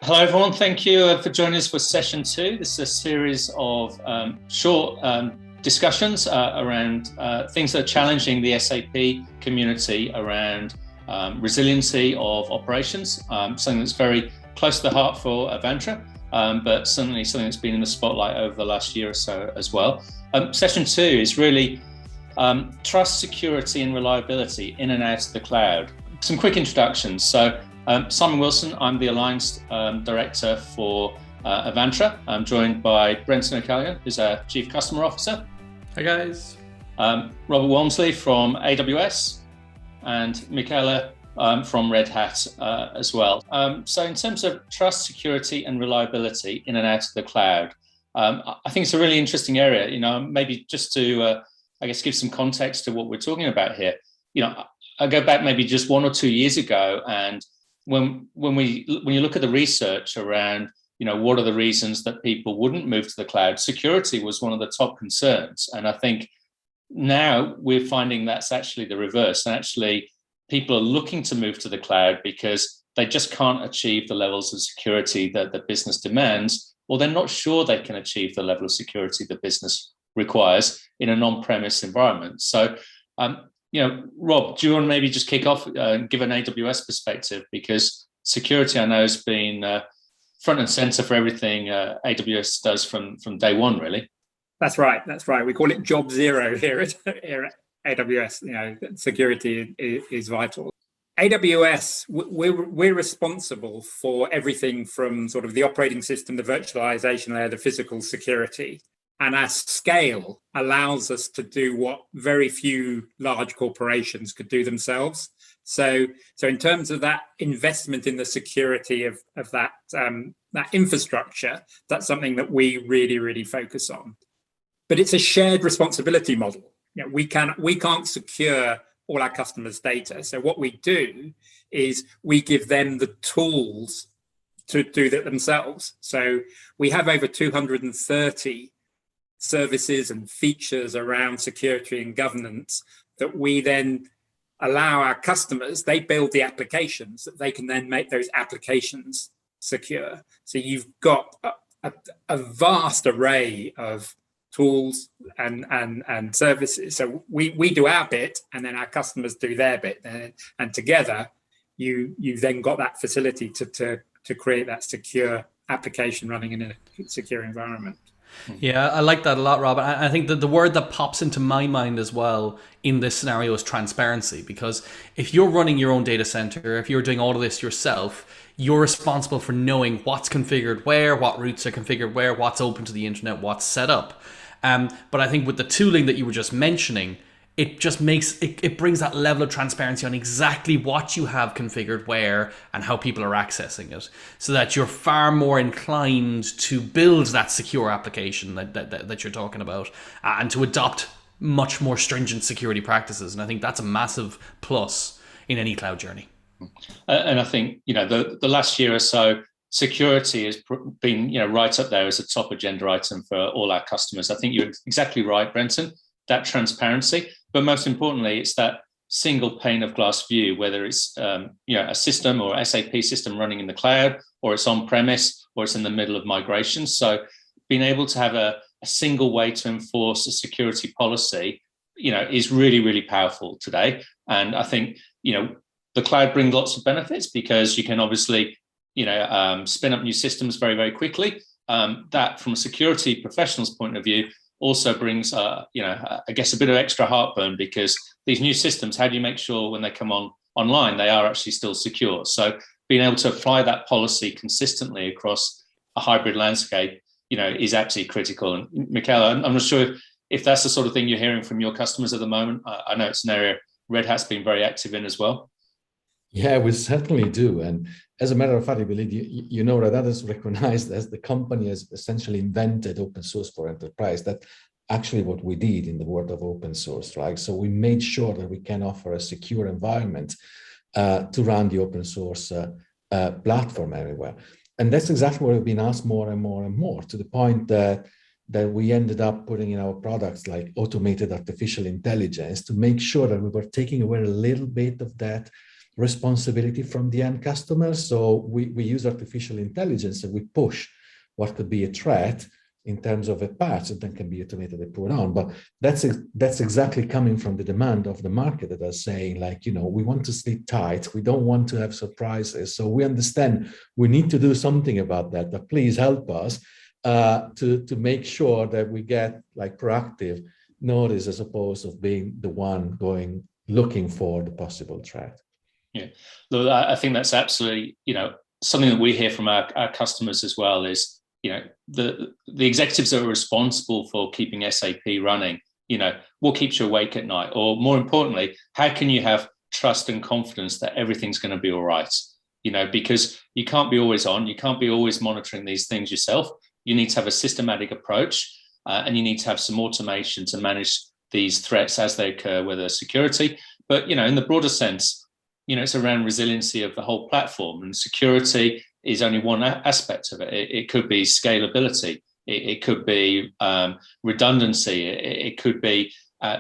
Hello, everyone. Thank you for joining us for session 2. This is a series of short discussions around things that are challenging the SAP community around resiliency of operations, something that's very close to the heart for Avantra, but certainly something that's been in the spotlight over the last year or so as well. Session 2 is really trust, security and reliability in and out of the cloud. Some quick introductions. So Simon Wilson, I'm the Alliance Director for Avantra. I'm joined by Brenton, who's our Chief Customer Officer. Hi guys. Robert Walmsley from AWS and Michele from Red Hat as well. So in terms of trust, security and reliability in and out of the cloud, I think it's a really interesting area. Maybe just to, give some context to what we're talking about here. I go back maybe just 1 or 2 years ago, and when you look at the research around, what are the reasons that people wouldn't move to the cloud, security was one of the top concerns. And I think now we're finding that's actually the reverse. And actually, people are looking to move to the cloud because they just can't achieve the levels of security that the business demands, or they're not sure they can achieve the level of security the business requires in an on-premise environment. So, Rob, do you want to maybe just kick off and give an AWS perspective? Because security, I know, has been front and center for everything AWS does from day one, really. That's right. We call it job zero here at AWS. Security is vital. AWS, we're responsible for everything from sort of the operating system, the virtualization layer, the physical security. And our scale allows us to do what very few large corporations could do themselves. So in terms of that investment in the security of that infrastructure, that's something that we really, really focus on. But it's a shared responsibility model. We can't secure all our customers' data. So what we do is we give them the tools to do that themselves. So we have over 230 services and features around security and governance that we then allow our customers, they build the applications that they can then make those applications secure. So you've got a vast array of tools and services. So we do our bit and then our customers do their bit. And together you've then got that facility to create that secure application running in a secure environment. Yeah, I like that a lot, Rob. I think that the word that pops into my mind as well in this scenario is transparency, because if you're running your own data center, if you're doing all of this yourself, you're responsible for knowing what's configured where, what routes are configured where, what's open to the internet, what's set up. But I think with the tooling that you were just mentioning, it just makes it brings that level of transparency on exactly what you have configured where and how people are accessing it, so that you're far more inclined to build that secure application that you're talking about and to adopt much more stringent security practices. And I think that's a massive plus in any cloud journey. And I think, the last year or so, security has been, right up there as a top agenda item for all our customers. I think you're exactly right, Brenton, that transparency. But most importantly, it's that single pane of glass view, whether it's a system or SAP system running in the cloud, or it's on premise, or it's in the middle of migration. So being able to have a single way to enforce a security policy, is really, really powerful today. And I think, the cloud brings lots of benefits because you can obviously, spin up new systems very, very quickly. That from a security professional's point of view also brings, a bit of extra heartburn, because these new systems, how do you make sure when they come online, they are actually still secure? So being able to apply that policy consistently across a hybrid landscape, is absolutely critical. And Michele, I'm not sure if that's the sort of thing you're hearing from your customers at the moment. I know it's an area Red Hat's been very active in as well. Yeah, we certainly do. And as a matter of fact, I believe that is recognized as the company has essentially invented open source for enterprise. That actually what we did in the world of open source, right? So we made sure that we can offer a secure environment to run the open source platform everywhere. And that's exactly what we've been asked more and more and more, to the point that we ended up putting in our products like automated artificial intelligence to make sure that we were taking away a little bit of that responsibility from the end customer. So we use artificial intelligence and we push what could be a threat in terms of a patch that then can be automated and put on. But that's exactly coming from the demand of the market that are saying, like, we want to sleep tight. We don't want to have surprises. So we understand we need to do something about that, but please help us to make sure that we get like proactive notice as opposed to being the one looking for the possible threat. Yeah, look, I think that's absolutely, something that we hear from our customers as well is, the executives that are responsible for keeping SAP running, what keeps you awake at night? Or more importantly, how can you have trust and confidence that everything's going to be all right? Because you can't be always on, you can't be always monitoring these things yourself. You need to have a systematic approach and you need to have some automation to manage these threats as they occur, whether security, but, in the broader sense, it's around resiliency of the whole platform, and security is only one aspect of it. It could be scalability. It could be redundancy. It could be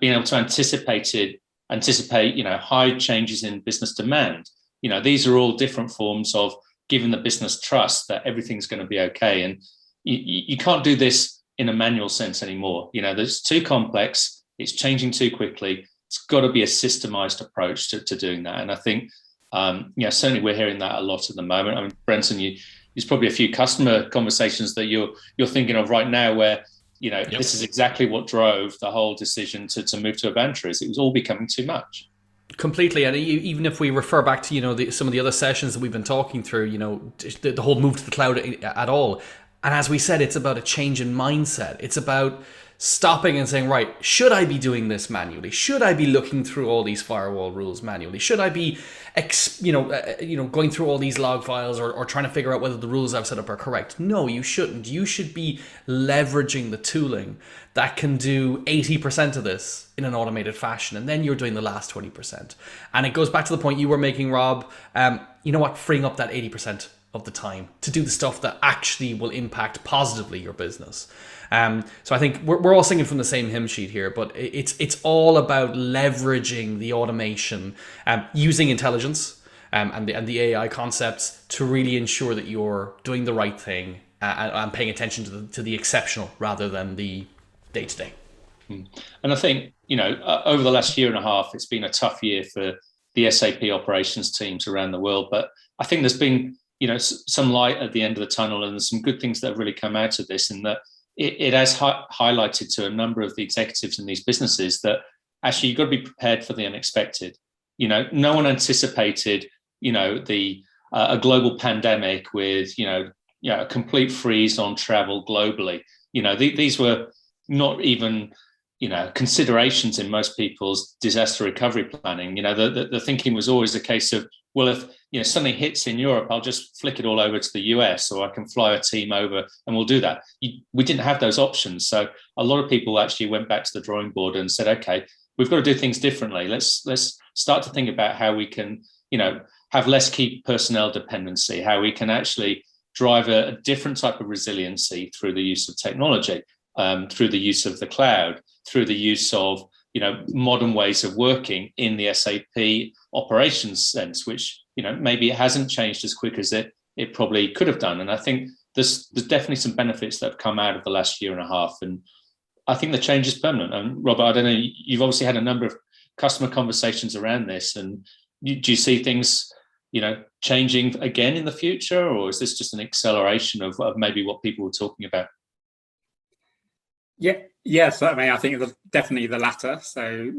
being able to anticipate, high changes in business demand. These are all different forms of giving the business trust that everything's going to be okay. And you can't do this in a manual sense anymore. There's too complex. It's changing too quickly. It's got to be a systemized approach to doing that. And I think, certainly we're hearing that a lot at the moment. I mean, Brenton, there's probably a few customer conversations that you're thinking of right now where, yep, this is exactly what drove the whole decision to move to Avantra. It was all becoming too much. Completely. And even if we refer back to, some of the other sessions that we've been talking through, the whole move to the cloud at all. And as we said, it's about a change in mindset. It's about stopping and saying, right, should I be doing this manually? Should I be looking through all these firewall rules manually? Should I be, going through all these log files or trying to figure out whether the rules I've set up are correct? No, you shouldn't. You should be leveraging the tooling that can do 80% of this in an automated fashion. And then you're doing the last 20%. And it goes back to the point you were making, Rob. Freeing up that 80% of the time to do the stuff that actually will impact positively your business. So I think we're all singing from the same hymn sheet here, but it's all about leveraging the automation, using intelligence and the AI concepts to really ensure that you're doing the right thing and paying attention to the exceptional rather than the day-to-day. And I think, over the last year and a half, it's been a tough year for the SAP operations teams around the world, but I think there's been, some light at the end of the tunnel, and there's some good things that have really come out of this, and that it has highlighted to a number of the executives in these businesses that actually you've got to be prepared for the unexpected. No one anticipated, a global pandemic with, a complete freeze on travel globally. These were not even, considerations in most people's disaster recovery planning. The thinking was always a case of, well, if something hits in Europe, I'll just flick it all over to the US, or I can fly a team over and we'll do that. We didn't have those options. So a lot of people actually went back to the drawing board and said, okay, we've got to do things differently. Let's start to think about how we can, have less key personnel dependency, how we can actually drive a different type of resiliency through the use of technology, through the use of the cloud, through the use of modern ways of working in the SAP operations sense, which maybe it hasn't changed as quick as it probably could have done. And I think there's definitely some benefits that have come out of the last year and a half, and I think the change is permanent. And Robert, I don't know, you've obviously had a number of customer conversations around this, and do you see things changing again in the future, or is this just an acceleration of maybe what people were talking about? Yes, I mean, I think it's definitely the latter. So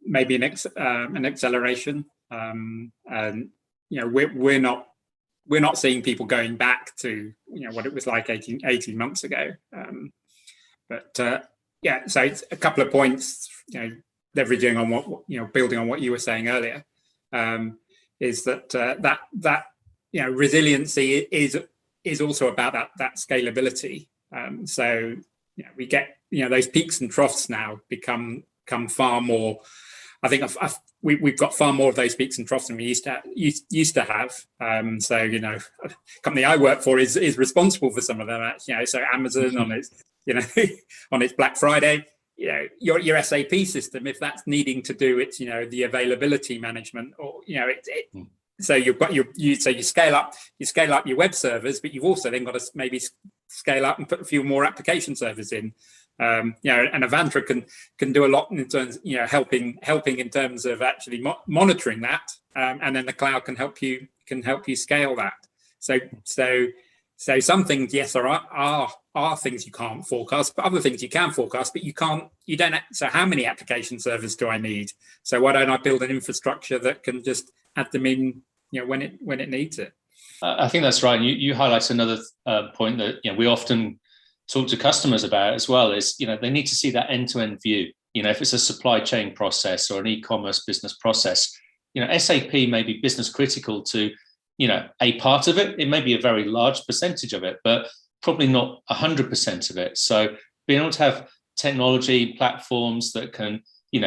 maybe an acceleration, and we're not seeing people going back to what it was like 18 months ago. So it's a couple of points. Leveraging on what building on what you were saying earlier, is that resiliency is also about that scalability. So we get those peaks and troughs now become far more. I think we've got far more of those peaks and troughs than we used to have. So the company I work for is responsible for some of them. So Amazon on its on its Black Friday, your SAP system, if that's needing to do its, the availability management, or so you scale up your web servers, but you've also then got to maybe scale up and put a few more application servers in. And Avantra can do a lot in terms, helping in terms of actually monitoring that, and then the cloud can help you scale that. So some things, yes, are things you can't forecast, but other things you can forecast, but you don't. So how many application servers do I need? So why don't I build an infrastructure that can just add them in, when it needs it? I think that's right. You highlight another point that we often talk to customers about as well, is they need to see that end-to-end view. If it's a supply chain process or an e-commerce business process, SAP may be business critical to a part of it. It may be a very large percentage of it, but probably not 100% of it. So being able to have technology platforms that can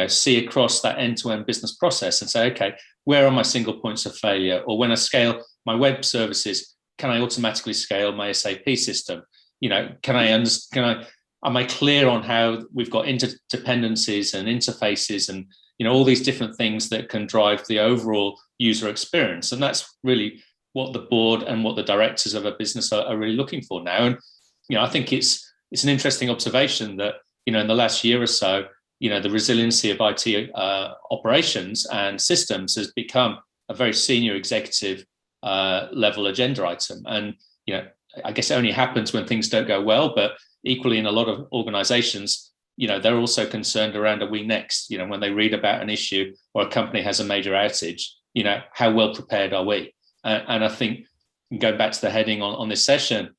see across that end-to-end business process and say, okay, where are my single points of failure? Or when I scale my web services, can I automatically scale my SAP system? Am I clear on how we've got interdependencies and interfaces and all these different things that can drive the overall user experience? And that's really what the board and what the directors of a business are really looking for now. And I think it's an interesting observation that in the last year or so, the resiliency of IT operations and systems has become a very senior executive level agenda item. And I guess it only happens when things don't go well, but equally in a lot of organizations, they're also concerned around are we next? When they read about an issue or a company has a major outage, how well prepared are we? And I think going back to the heading on this session,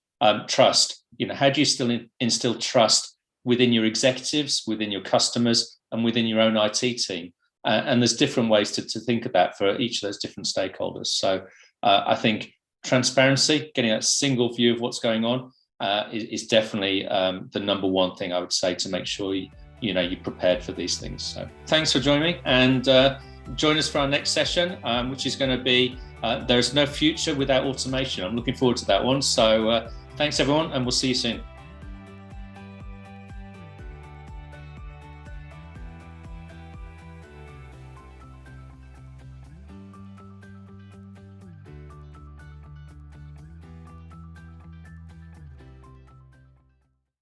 trust, how do you still instill trust within your executives, within your customers, and within your own IT team? And there's different ways to think about for each of those different stakeholders. So I think transparency, getting that single view of what's going on, is definitely the number one thing I would say to make sure you're prepared for these things. So thanks for joining me, and join us for our next session, which is going to be there's no future without automation. I'm looking forward to that one. So thanks everyone, and we'll see you soon.